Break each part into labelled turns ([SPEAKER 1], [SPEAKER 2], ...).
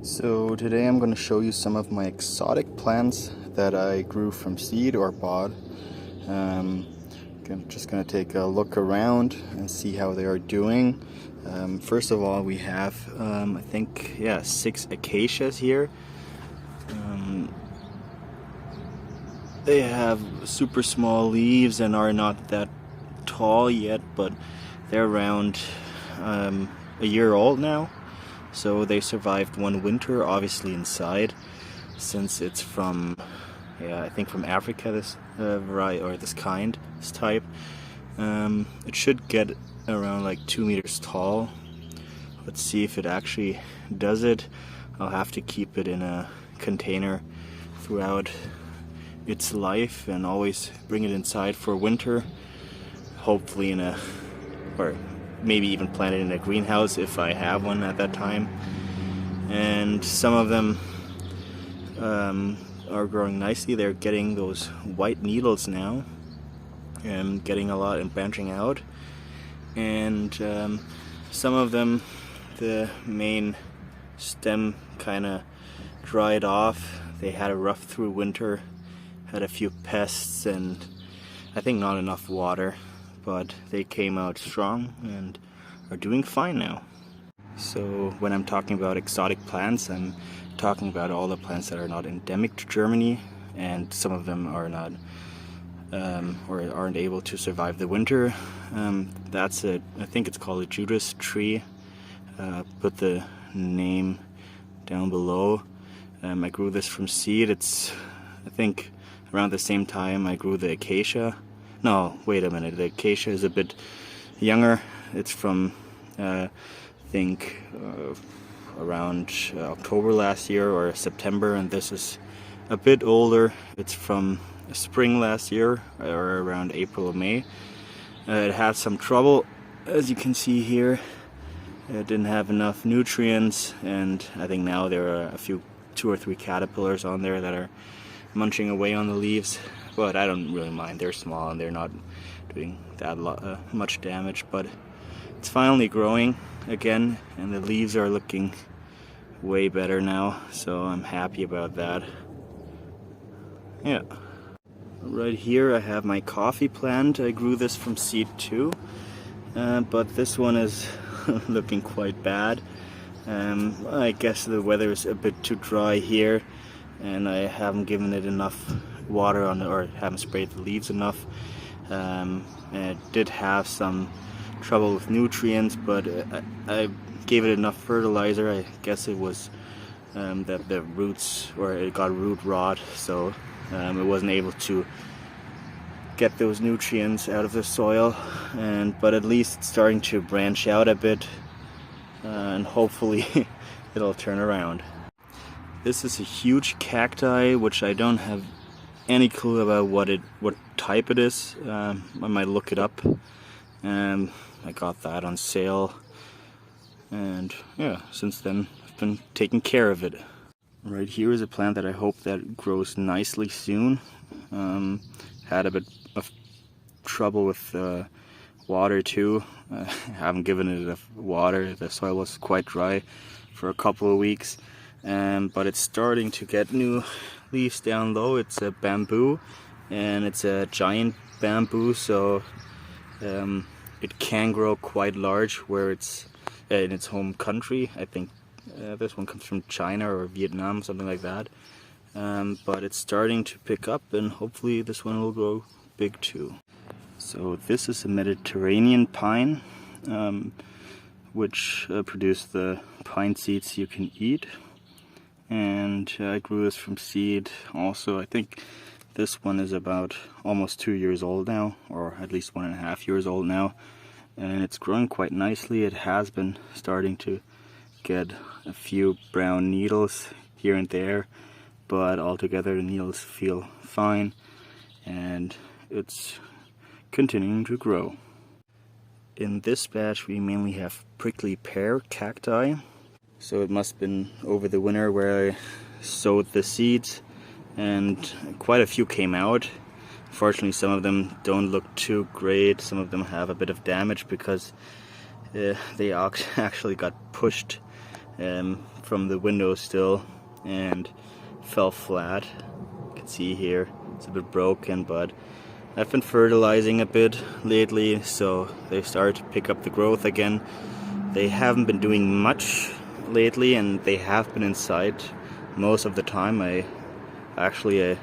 [SPEAKER 1] So today I'm going to show you some of my exotic plants that I grew from seed or bought. Just going to take a look around and see how they are doing. First of all, we have I think 6 acacias here. They have super small leaves and are not that tall yet, but they're around a year old now. So they survived one winter, obviously inside, since it's from, I think from Africa, this variety, or this type. It should get around like 2 meters tall. Let's see if it actually does it. I'll have to keep it in a container throughout its life and always bring it inside for winter. Hopefully or maybe even plant it in a greenhouse if I have one at that time. And some of them are growing nicely. They're getting those white needles now and getting a lot and branching out. And some of them, the main stem kind of dried off. They had a rough through winter, had a few pests and I think not enough water, but they came out strong and are doing fine now. So when I'm talking about exotic plants, I'm talking about all the plants that are not endemic to Germany, and some of them are not or aren't able to survive the winter. That's I think it's called a Judas tree. Put the name down below. I grew this from seed. It's, I think, around the same time I grew the acacia. No, wait a minute, the acacia is a bit younger. It's from, I think, around October last year or September, and this is a bit older. It's from spring last year, or around April or May. It had some trouble, as you can see here. It didn't have enough nutrients, and I think now there are a few, 2 or 3 caterpillars on there that are munching away on the leaves. But I don't really mind. They're small and they're not doing that much damage. But it's finally growing again, and the leaves are looking way better now. So I'm happy about that. Yeah. Right here I have my coffee plant. I grew this from seed too, but this one is looking quite bad. I guess the weather is a bit too dry here, and I haven't given it enough water on it, or haven't sprayed the leaves enough. It did have some trouble with nutrients, but I gave it enough fertilizer. I guess it was that the roots, or it got root rot, so it wasn't able to get those nutrients out of the soil. But at least it's starting to branch out a bit, and hopefully it'll turn around. This is a huge cacti, which I don't have any clue about what type it is. I might look it up. I got that on sale, and yeah, since then I've been taking care of it. Right here is a plant that I hope that grows nicely soon. Had a bit of trouble with water too. I haven't given it enough water. The soil was quite dry for a couple of weeks. But it's starting to get new leaves down low. It's a bamboo, and it's a giant bamboo, so it can grow quite large where it's in its home country. I think this one comes from China or Vietnam, something like that. But it's starting to pick up, and hopefully this one will grow big too. So this is a Mediterranean pine, which produce the pine seeds you can eat. And I grew this from seed also. I think this one is about almost 2 years old now, or at least 1.5 years old now, and it's growing quite nicely. It has been starting to get a few brown needles here and there, but altogether the needles feel fine, and it's continuing to grow. In this batch we mainly have prickly pear cacti. So it must have been over the winter where I sowed the seeds, and quite a few came out. Fortunately, some of them don't look too great. Some of them have a bit of damage because they actually got pushed from the window still and fell flat. You can see here it's a bit broken, but I've been fertilizing a bit lately, so they start to pick up the growth again. They haven't been doing much lately, and they have been inside most of the time. I actually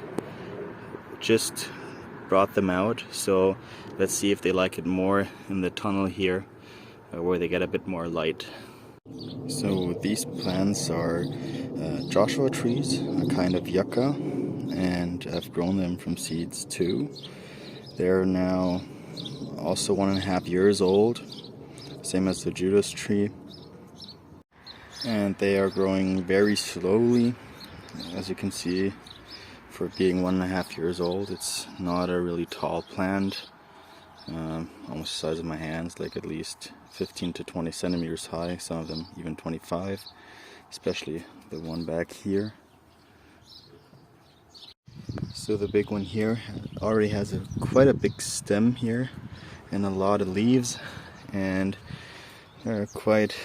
[SPEAKER 1] just brought them out, so let's see if they like it more in the tunnel here, where they get a bit more light. So these plants are Joshua trees, a kind of yucca, and I've grown them from seeds too. They're now also 1.5 years old, same as the Judas tree, and they are growing very slowly. As you can see, for being 1.5 years old, it's not a really tall plant, almost the size of my hands, like at least 15 to 20 centimeters high, some of them even 25, especially the one back here. So the big one here already has quite a big stem here and a lot of leaves, and they're quite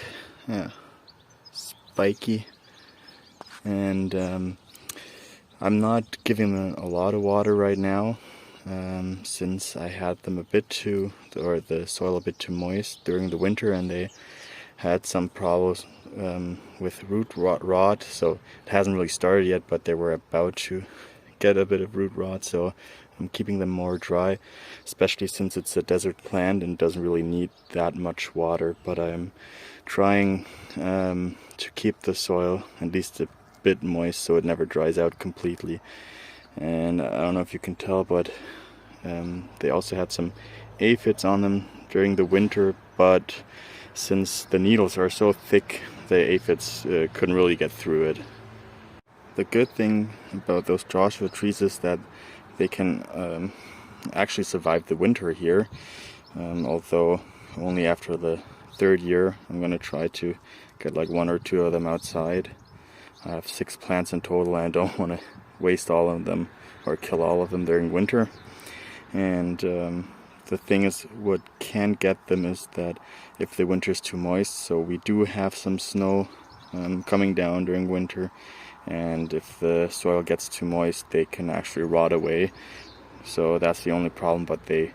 [SPEAKER 1] spiky, and I'm not giving them a lot of water right now, since I had them the soil a bit too moist during the winter, and they had some problems with root rot, so it hasn't really started yet, but they were about to get a bit of root rot, so I'm keeping them more dry, especially since it's a desert plant and doesn't really need that much water. But I'm trying to keep the soil at least a bit moist so it never dries out completely. And I don't know if you can tell, but they also had some aphids on them during the winter, but since the needles are so thick, the aphids couldn't really get through it. The good thing about those Joshua trees is that they can actually survive the winter here, although only after the 3rd year I'm going to try to get like 1 or 2 of them outside. I have 6 plants in total, and I don't want to waste all of them or kill all of them during winter. And the thing is, what can get them is that if the winter is too moist, so we do have some snow coming down during winter, and if the soil gets too moist, they can actually rot away. So that's the only problem, but they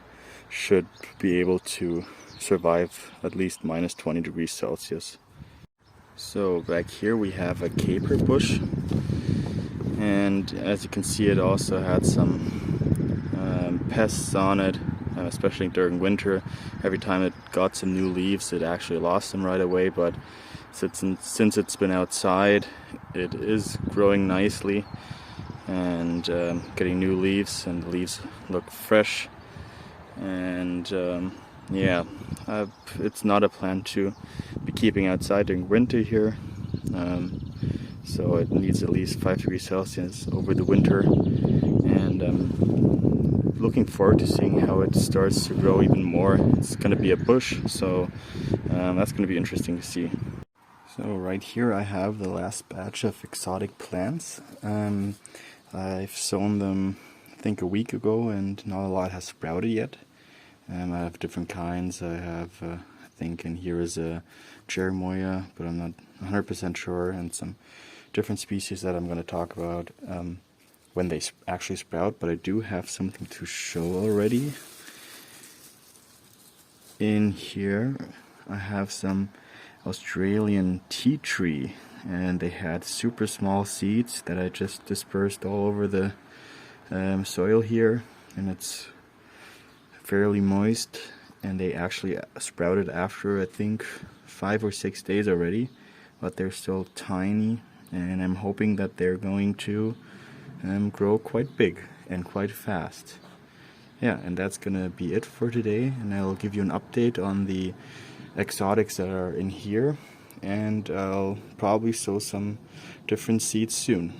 [SPEAKER 1] should be able to survive at least minus 20 degrees Celsius. So back here we have a caper bush, and as you can see, it also had some pests on it, especially during winter. Every time it got some new leaves, it actually lost them right away, but since it's been outside, it is growing nicely and getting new leaves, and the leaves look fresh. And yeah, it's not a plant to be keeping outside during winter here, so it needs at least 5 degrees Celsius over the winter, and looking forward to seeing how it starts to grow even more. It's going to be a bush, so that's going to be interesting to see. So right here I have the last batch of exotic plants. I've sown them I think a week ago, and not a lot has sprouted yet. I have different kinds. I have I think in here is a Jeremiah, but I'm not 100% sure, and some different species that I'm going to talk about when they actually sprout. But I do have something to show already. In here I have some Australian tea tree, and they had super small seeds that I just dispersed all over the soil here, and it's fairly moist, and they actually sprouted after I think 5 or 6 days already, but they're still tiny, and I'm hoping that they're going to grow quite big and quite fast. Yeah, and that's gonna be it for today, and I'll give you an update on the exotics that are in here, and I'll probably sow some different seeds soon.